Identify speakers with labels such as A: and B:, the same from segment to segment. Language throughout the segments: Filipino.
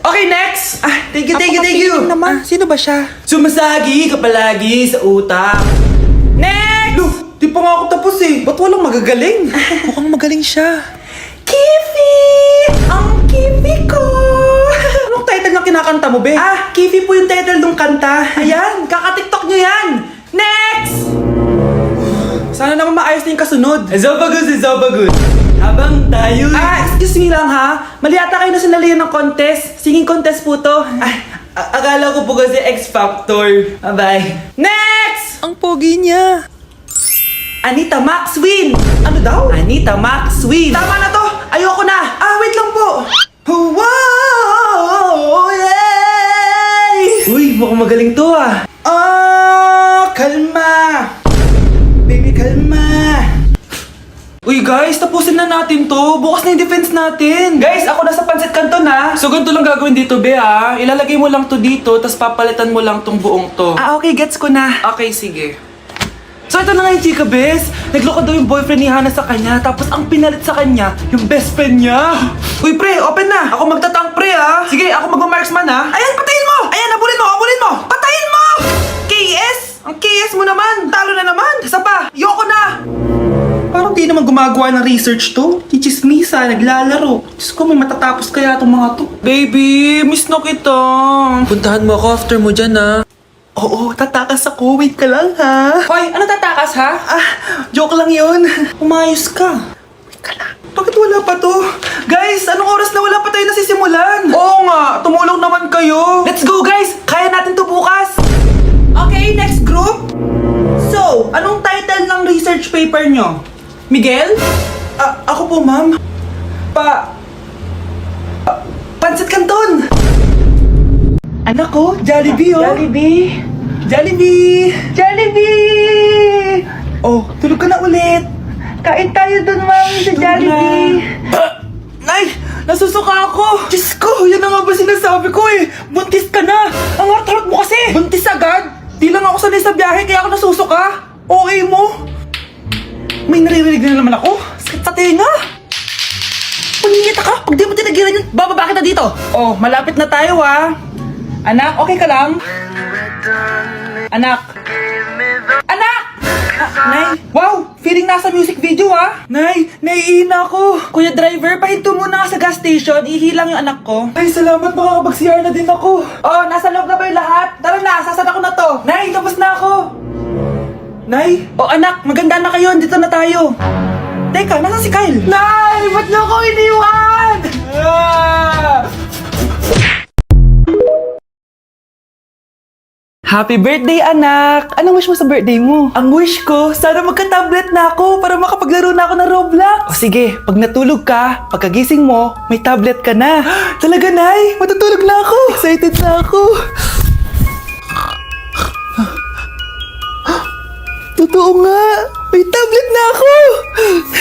A: Okay, next! Thank you.
B: naman. Sino ba siya?
A: Sumasagi ka palagi sa utak. Next!
B: Look, di pa nga ako tapos eh. Ba't walang magagaling? Mukhang magaling siya.
A: Kifi! Ang Kifi ko!
B: Anong title na kinakanta mo, be?
A: Kifi po yung title ng kanta. Ayan, kaka-tiktok nyo yan! Next!
B: Sana naman maayos na yung kasunod.
A: Zobagood. Habang tayo...
B: Excuse me lang ha. Mali ata kayo na sinalihan ng contest. Singing contest po to.
A: Akala ko po kasi X Factor. Bye. Next!
B: Ang pogi niya.
A: Anita Max win!
B: Ano daw?
A: Anita Max win!
B: Tama na to. Ayoko na. Wait lang po.
A: Wow! Yay! Uy, mukhang magaling to
B: Kalma. Baby, kalma. Uy guys, tapusin na natin to. Bukas na yung defense natin. Guys, ako nasa Pancit Canton ha. So ganito lang gagawin dito, be ha. Ilalagay mo lang to dito, tapos papalitan mo lang tong buong to.
A: Okay, gets ko na.
B: Okay, sige. So ito na nga yung chika, bes. Nagloko daw yung boyfriend ni Hana sa kanya, tapos ang pinalit sa kanya, yung best friend niya. Uy, pre, open na. Ako magtatank, pre, ha. Sige, ako magmamarksman, ha. Ayan, patayin mo. Ayan, habulin mo. Patayin mo! KS! Ang KS mo naman. Talo na naman. Isa pa. Yoko na. Parang di naman gumagawa ng research to. Chichismisa, naglalaro. Diyos ko, may matatapos kaya itong mga to. Baby, miss na kita.
A: Puntahan mo ako after mo dyan,
B: Oo, tatakas ako. Wait ka lang, ha?
A: Hoy, ano tatakas, ha?
B: Joke lang yun. Umayos ka. Wait ka lang. Bakit wala pa to? Guys, anong oras na wala pa tayo nasisimulan? Oo nga, tumulong naman kayo. Let's go, guys! Kaya natin to bukas. Okay, next group. So, anong title ng research paper nyo? Miguel? Ako po, ma'am. Pancit Canton! Anak ko, Jollibee, oh. Jollibee! Oh, tulog ka na ulit. Kain tayo dun, ma'am, sa Jollibee. Nay, nasusuka ako. Diyos ko, yan na nga ba sinasabi ko eh. Buntis ka na. Ang harot mo kasi. Buntis agad? Di lang ako sanay sa biyahe, kaya ako nasusuka. Okay mo? May naririnig na naman ako. Sakit sa tenga. Paningita ka. Pag di mo tinagilan yun, bababa kita dito. Oh, malapit na tayo ha. Anak, okay ka lang? Anak! Nay! Wow! Feeling nasa music video ha! Nay! Naiihina ako! Kuya driver, pahinto muna ka sa gas station. Ihilang yung anak ko. Ay, salamat. Makakapag-CR na din ako. Oh, nasa loob na ba yung lahat? Tara na, sasada ko na to. Nay, tapos na ako. Nay! Oh, anak, maganda na kayo. Dito na tayo. Teka, nasa si Kyle? Nay! Ba't niyo ako iniwan? Happy birthday, anak! Anong wish mo sa birthday mo? Ang wish ko, sana magka-tablet na ako para makapaglaro na ako ng Roblox. O sige, pag natulog ka, pagkagising mo, may tablet ka na. Talaga, Nay? Matutulog na ako. Excited na ako. Totoo nga! May tablet na ako!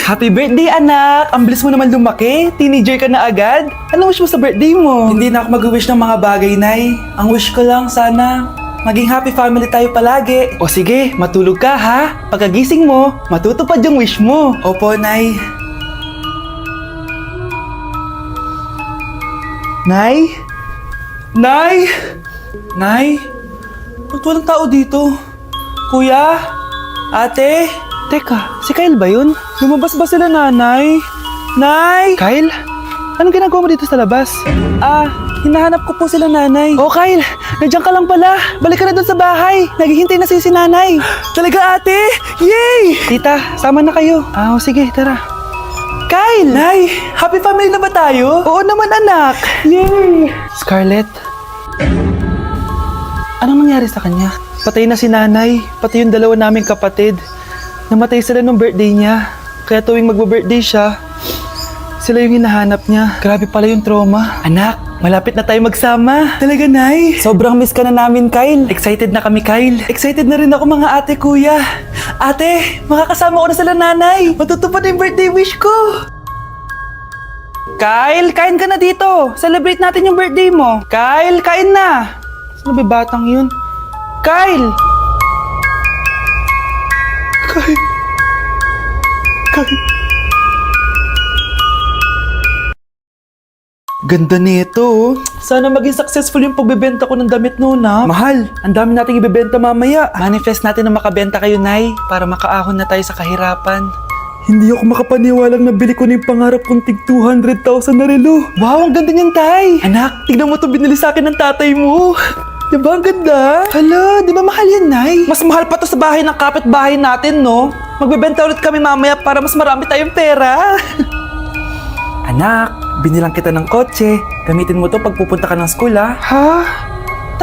B: Happy birthday, anak! Ang bilis mo naman lumaki. Teenager ka na agad. Anong wish mo sa birthday mo? Hindi na ako mag-wish ng mga bagay, Nay. Ang wish ko lang, sana maging happy family tayo palagi. O sige, matulog ka ha. Pagkagising mo, matutupad yung wish mo. Opo, Nay. Nay? Nay? Nay? Ba't walang tao dito? Kuya? Ate? Teka, si Kyle ba yun? Lumabas ba sila, nanay? Nay? Kyle? Anong ginagawa mo dito sa labas? Hinahanap ko po sila, nanay. Oh, Kyle, nandiyan ka lang pala. Balik ka na doon sa bahay. Naghihintay na si nanay. Talaga, ate? Yay! Tita, sama na kayo. Sige, tara. Kyle! Nay, happy family na ba tayo? Oo naman, anak. Yay! Scarlett, anong nangyari sa kanya? Patay na si nanay, pati yung dalawa naming kapatid. Namatay sila nung birthday niya. Kaya tuwing magbe-birthday siya, sila yung hinahanap niya. Grabe pala yung trauma. Anak, malapit na tayo magsama. Talaga, Nay? Sobrang miss ka na namin, Kyle. Excited na kami, Kyle. Excited na rin ako, mga ate, kuya. Ate, makakasama ko na sila, nanay. Matutupad na yung birthday wish ko. Kyle, kain ka na dito. Celebrate natin yung birthday mo. Kyle, kain na. Sino ba batang yun? Kyle! Kyle! Ganda nito, oh. Sana maging successful yung pagbebenta ko ng damit noon, ha? Mahal, ang dami nating ibebenta mamaya. Manifest natin na makabenta kayo, Nay, para makaahon na tayo sa kahirapan. Hindi ako makapaniwalang nabili ko na yung pangarap kong tig 200,000 na relo. Wow, ang ganda niyan, Tay. Anak, tignan mo to binili sa akin ng tatay mo. Diba ang ganda? Hala, di ba mahal yan, Nay? Mas mahal pa to sa bahay ng kapitbahay natin, no? Magbebenta ulit kami mamaya para mas marami tayong pera. Anak, binilang kita ng kotse. Gamitin mo to pag pupunta ka ng school, ha? Ha?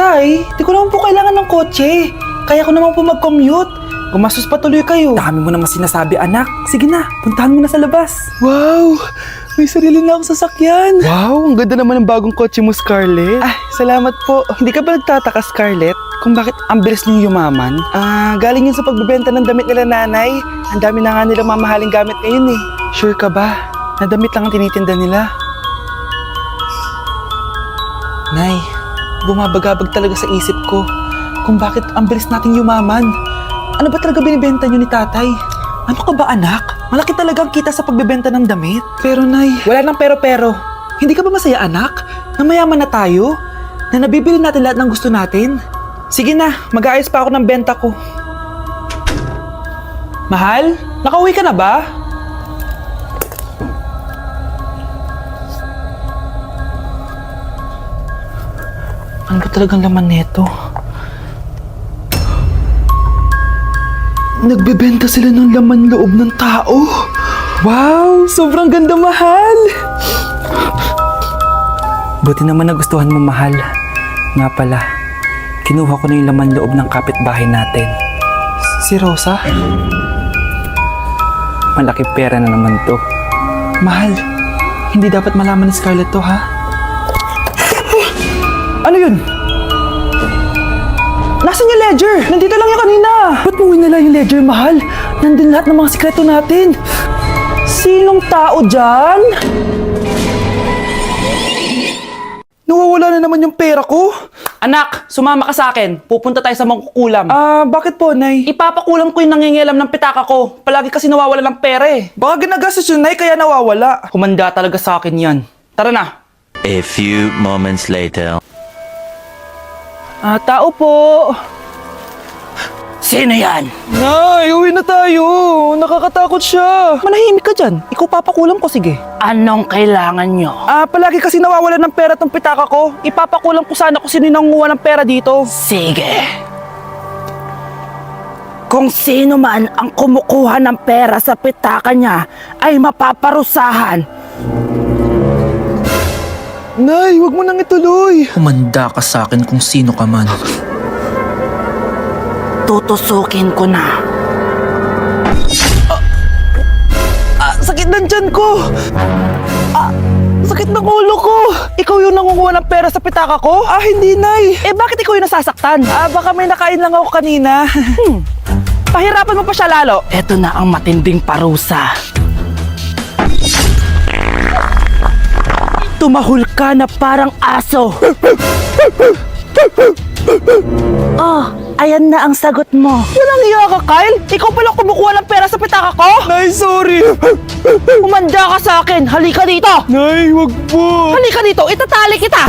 B: Tay, di ko naman po kailangan ng kotse. Kaya ko naman po mag-commute. Gumastos pa tuloy kayo. Dami mo naman sinasabi, anak. Sige na, puntahan mo na sa labas. Wow! May sarili na akong sasakyan. Wow, ang ganda naman ng bagong kotse mo, Scarlett. Ah, salamat po. Hindi ka ba nagtataka, Scarlett, kung bakit ang bilis niyong yumaman? Galing yun sa pagbebenta ng damit nila, nanay. Ang dami na nga nilang mamahaling gamit ngayon eh. Sure ka ba? Na damit lang ang tinitinda nila? Nay, bumabagabag talaga sa isip ko kung bakit ang bilis nating yumaman. Ano ba talaga binibenta niyo ni tatay? Ano ka ba, anak? Malaki talagang kita sa pagbebenta ng damit. Pero, Nay, wala nang pero-pero. Hindi ka ba masaya, anak? Na mayaman na tayo? Na nabibili natin lahat ng gusto natin? Sige na, mag-aayos pa ako ng benta ko. Mahal, nakauwi ka na ba? Ano ba talagang laman neto? Nagbebenta sila ng laman loob ng tao. Wow! Sobrang ganda, mahal! Buti naman nagustuhan mo, mahal. Nga pala, kinuha ko na yung laman loob ng kapitbahay natin. Si Rosa? Malaki pera na naman to. Mahal, hindi dapat malaman ni Scarlett to, ha? Ano yun? Nasaan yung ledger? Nandito lang yung kanina. Ba't mo winala yung ledger, mahal? Nandun lahat ng mga sikreto natin. Sinong tao dyan? Nawawala na naman yung pera ko. Anak, sumama ka sa akin. Pupunta tayo sa mangkukulam. Bakit po, Nay? Ipapakulam ko yung nangingialam ng pitaka ko. Palagi kasi nawawala ng pera eh. Baka ginagastos yun, Nay, kaya nawawala. Kumanda talaga sa akin yan. Tara na.
C: A few moments later.
B: Tao po.
A: Sino yan?
B: Nay, uwi na tayo. Nakakatakot siya. Manahimik ka dyan. Ikaw papakulam ko, sige.
A: Anong kailangan nyo?
B: Palagi kasi nawawala ng pera tong pitaka ko. Ipapakulam ko sana kung sino yung nanguha ng pera dito.
A: Sige. Kung sino man ang kumukuha ng pera sa pitaka niya ay mapaparusahan.
B: Nay, wag mo nang ituloy.
D: Humanda ka sa akin kung sino ka man.
A: Tutusukin ko na.
B: Sakit ng tiyan ko. Sakit ng ulo ko. Ikaw yung nangunguha ng pera sa pitaka ko? Hindi, Nay. Bakit ikaw yung nasasaktan? Baka may nakain lang ako kanina. Pahirapan mo pa siya lalo.
A: Eto na ang matinding parusa. Tumahol ka na parang aso. Oh, ayan na ang sagot mo.
B: Walang iya ka, Kyle. Ikaw pala kumukuha ng pera sa pitaka ko? Nay, sorry.
A: Umanda ka sa akin. Halika dito.
B: Nay, wag po.
A: Halika dito. Itatali kita.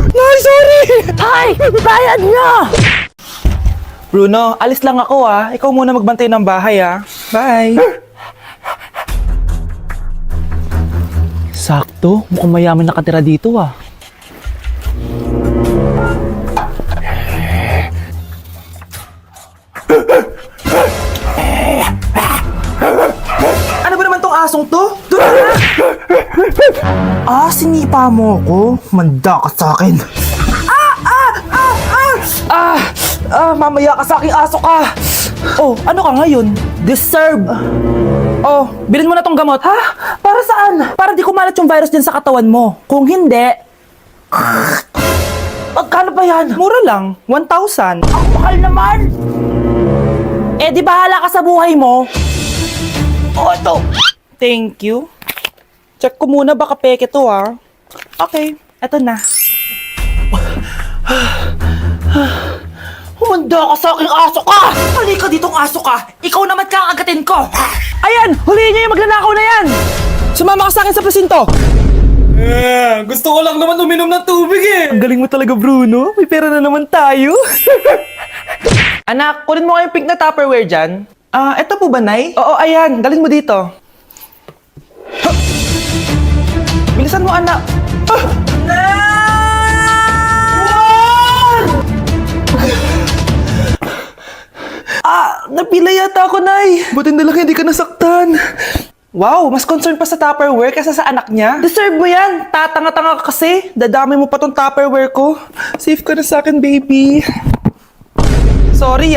B: Nay, sorry.
A: Ay, bayad nyo.
B: Bruno, alis lang ako ah. Ikaw muna magbantay ng bahay ah. Bye. Sakto, mukhang mayaman nakatira dito ah. Ano ba naman tong asong to? Doon na! Sinipa mo ko? Manda ka sa akin. Mamaya ka sa aking aso ka. Oh, ano ka ngayon? Deserve. Oh, bilhin mo na tong gamot. Ha? Para saan? Para di kumalat yung virus dyan sa katawan mo. Kung hindi... Magkano ba yan? Mura lang. 1,000.
A: Ang mahal naman. Di bahala ka sa buhay mo.
B: Oh, ito. Thank you. Check ko muna, baka peke to ah. Okay, eto na.
A: Humanda ka sa aking aso ka! Halika ditong aso ka! Ikaw naman kakagatin ko!
B: Ayan! Huliin niyo yung magnanakaw na yan! Sumama ka sa akin sa presinto! Gusto ko lang naman uminom ng tubig eh. Ang galing mo talaga, Bruno. May pera na naman tayo. Anak, kunin mo kayong pink na Tupperware dyan. Eto po ba, Nay? Oo, ayan. Dalhin mo dito. Ha! Bilisan mo, anak. Napila yata ako, Nay. Buti na lang hindi ka nasaktan. Wow, mas concerned pa sa Tupperware kaysa sa anak niya. Deserve mo yan. Tatanga-tanga ka kasi. Dadami mo pa tong Tupperware ko. Safe ka na sa akin, baby. Sorry,